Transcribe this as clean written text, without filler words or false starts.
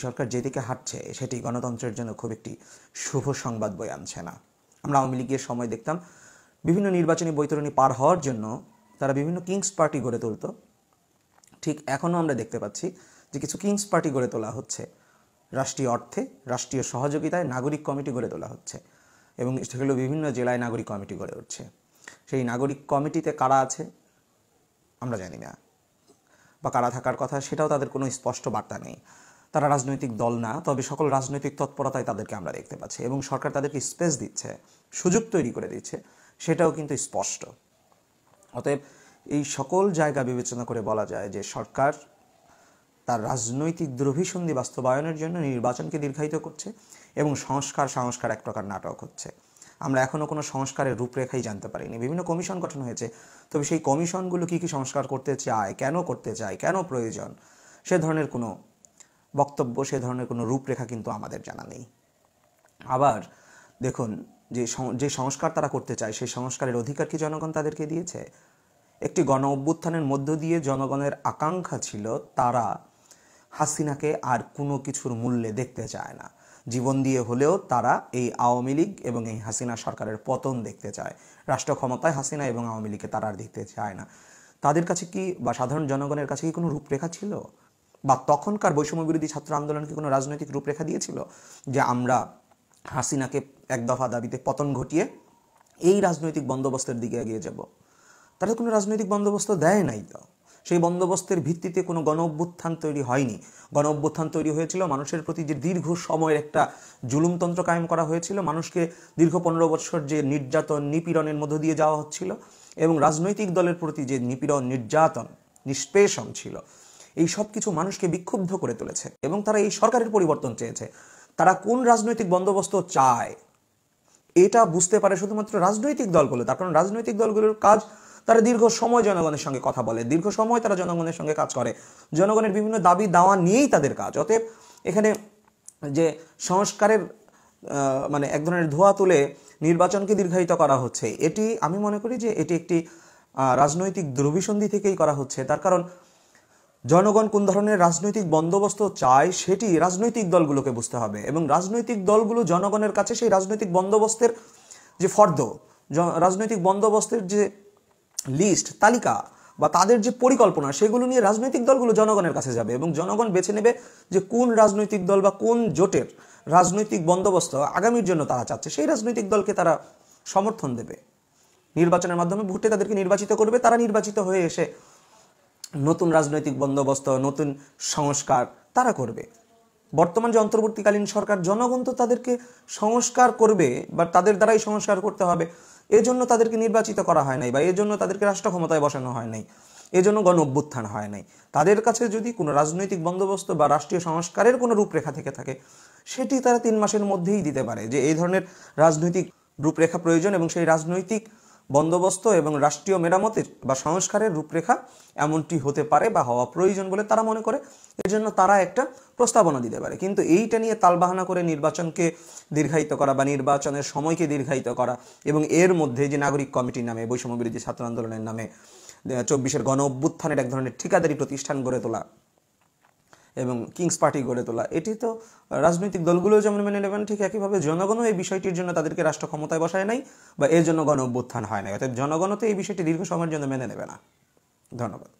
সরকার যেদিকে হাঁটছে সেটি গণতন্ত্রের জন্য খুব একটি শুভ সংবাদ বয়ে আনছে না। আমরা আওয়ামী লীগের সময় দেখতাম বিভিন্ন নির্বাচনী বৈতরণী পার হওয়ার জন্য তারা বিভিন্ন কিংস পার্টি গড়ে তুলত। ঠিক এখনও আমরা দেখতে পাচ্ছি যে কিছু কিংস পার্টি গড়ে তোলা হচ্ছে, রাষ্ট্রীয় অর্থে, রাষ্ট্রীয় সহযোগিতায় নাগরিক কমিটি গড়ে তোলা হচ্ছে এবং সেগুলো বিভিন্ন জেলায় নাগরিক কমিটি গড়ে উঠছে। সেই নাগরিক কমিটিতে কারা আছে আমরা জানি না, বা কারা থাকার কথা সেটাও তাদের কোনো স্পষ্ট বার্তা নেই। তারা রাজনৈতিক দল না, তবে সকল রাজনৈতিক তৎপরতায় তাদেরকে আমরা দেখতে পাচ্ছি এবং সরকার তাদেরকে স্পেস দিচ্ছে, সুযোগ তৈরি করে দিচ্ছে, সেটাও কিন্তু স্পষ্ট। অতএব এই সকল জায়গা বিবেচনা করে বলা যায় যে সরকার তার রাজনৈতিক দ্রভিসন্ধি বাস্তবায়নের জন্য নির্বাচনকে দীর্ঘায়িত করছে এবং সংস্কার এক প্রকার নাটক হচ্ছে। আমরা এখনও কোনো সংস্কারের রূপরেখাই জানতে পারিনি। বিভিন্ন কমিশন গঠন হয়েছে, তবে সেই কমিশনগুলো কী কী সংস্কার করতে চায়, কেন প্রয়োজন, সে ধরনের কোনো বক্তব্য, সে ধরনের কোনো রূপরেখা কিন্তু আমাদের জানা নেই। আবার দেখুন, যে সংস্কার তারা করতে চায় সেই সংস্কারের অধিকার কি জনগণ তাদেরকে দিয়েছে? একটি গণ অভ্যুত্থানের মধ্য দিয়ে জনগণের আকাঙ্ক্ষা ছিল তারা হাসিনাকে আর কোনো কিছুর মূল্যে দেখতে চায় না। জীবন দিয়ে হলেও তারা এই আওয়ামী লীগ এবং এই হাসিনা সরকারের পতন দেখতে চায়। রাষ্ট্র ক্ষমতায় হাসিনা এবং আওয়ামী লীগকে তারা আর দেখতে চায় না। তাদের কাছে কি, বা সাধারণ জনগণের কাছে কি কোনো রূপরেখা ছিল? বা তখনকার বৈষম্য বিরোধী ছাত্র আন্দোলনকে কোনো রাজনৈতিক রূপরেখা দিয়েছিল যে আমরা হাসিনাকে এক দফা দাবিতে পতন ঘটিয়ে এই রাজনৈতিক বন্দোবস্তের দিকে এগিয়ে যাব? তারা কোনো রাজনৈতিক বন্দোবস্ত দেয় নাই। তো সেই বন্দোবস্তের ভিত্তিতে কোনো গণ অভ্যুত্থান তৈরি হয়নি। গণ অভ্যুত্থান তৈরি হয়েছিল মানুষের প্রতি যে দীর্ঘ সময়ের একটা জুলুমতন্ত্র কায়েম করা হয়েছিল, মানুষকে দীর্ঘ 15 বছর যে নির্যাতন নিপীড়নের মধ্য দিয়ে যাওয়া হচ্ছিল এবং রাজনৈতিক দলের প্রতি যে নিপীড়ন নির্যাতন নিষ্পেষণ ছিল, এই সব কিছু মানুষকে বিক্ষুব্ধ করে তুলেছে এবং তারা এই সরকারের পরিবর্তন চেয়েছে। তারা কোন রাজনৈতিক বন্দোবস্ত চায় এটা বুঝতে পারে শুধুমাত্র রাজনৈতিক দলগুলো। তার কারণ রাজনৈতিক দলগুলোর কাজ, তারা দীর্ঘ সময় জনগণের সঙ্গে কথা বলে, দীর্ঘ সময় তারা জনগণের সঙ্গে কাজ করে, জনগণের বিভিন্ন দাবি দাওয়া নিয়েই তাদের কাজ। অতএব এখানে যে সংস্কারের মানে এক ধরনের ধোঁয়া তুলে নির্বাচনকে দীর্ঘায়িত করা হচ্ছে, এটি আমি মনে করি যে এটি একটি রাজনৈতিক দ্রবিসন্ধি থেকেই করা হচ্ছে। তার কারণ জনগণ কোন ধরনের রাজনৈতিক বন্দোবস্ত চায় সেটি রাজনৈতিক দলগুলোকে বুঝতে হবে এবং রাজনৈতিক দলগুলো জনগণের কাছে সেই রাজনৈতিক বন্দোবস্তের যে ফর্দ, রাজনৈতিক বন্দোবস্তের যে লিস্ট, তালিকা বা তাদের যে পরিকল্পনা, সেগুলো নিয়ে রাজনৈতিক দলগুলো জনগণের কাছে যাবে এবং জনগণ বেছে নেবে যে কোন রাজনৈতিক দল বা কোন জোটের রাজনৈতিক বন্দোবস্ত আগামীর জন্য তারা চাচ্ছে, সেই রাজনৈতিক দলকে তারা সমর্থন দেবে। নির্বাচনের মাধ্যমে ভোটে তাদেরকে নির্বাচিত করবে, তারা নির্বাচিত হয়ে এসে নতুন রাজনৈতিক বন্দোবস্ত, নতুন সংস্কার তারা করবে। বর্তমান যে অন্তর্বর্তীকালীন সরকার, জনগণ তো তাদেরকে সংস্কার করবে বা তাদের দ্বারাই সংস্কার করতে হবে, এজন্য তাদেরকে নির্বাচিত করা হয় নাই বা এজন্য তাদেরকে রাষ্ট্র ক্ষমতায় বসানো হয় নাই, এজন্য গণ অভ্যুত্থান হয় নাই। তাদের কাছে যদি কোনো রাজনৈতিক বন্দোবস্ত বা রাষ্ট্রীয় সংস্কারের কোনো রূপরেখা থেকে থাকে, সেটি তারা 3 মাসের মধ্যেই দিতে পারে যে এই ধরনের রাজনৈতিক রূপরেখা প্রয়োজন এবং সেই রাজনৈতিক বন্দোবস্ত এবং রাষ্ট্রীয় মেরামতের বা সংস্কারের রূপরেখা এমনটি হতে পারে বা হওয়া প্রয়োজন বলে তারা মনে করে। এর জন্য তারা একটা প্রস্তাবনা দিতে পারে। কিন্তু এইটা নিয়ে তালবাহানা করে নির্বাচনকে দীর্ঘায়িত করা বা নির্বাচনের সময়কে দীর্ঘায়িত করা এবং এর মধ্যে যে নাগরিক কমিটির নামে, বৈষম্য বিরোধী ছাত্র আন্দোলনের নামে 24-এর গণ অভ্যুত্থানের এক ধরনের ঠিকাদারি প্রতিষ্ঠান গড়ে তোলা এবং কিংস পার্টি গড়ে তোলা, এটি তো রাজনৈতিক দলগুলো যেমন মেনে নেবেন, ঠিক একইভাবে জনগণও এই বিষয়টির জন্য তাদেরকে রাষ্ট্র ক্ষমতায় বসায় নাই বা এর জন্য গণ অভ্যুত্থান হয় নাই। অর্থাৎ জনগণও তো এই বিষয়টি দীর্ঘ সময়ের জন্য মেনে নেবে না। ধন্যবাদ।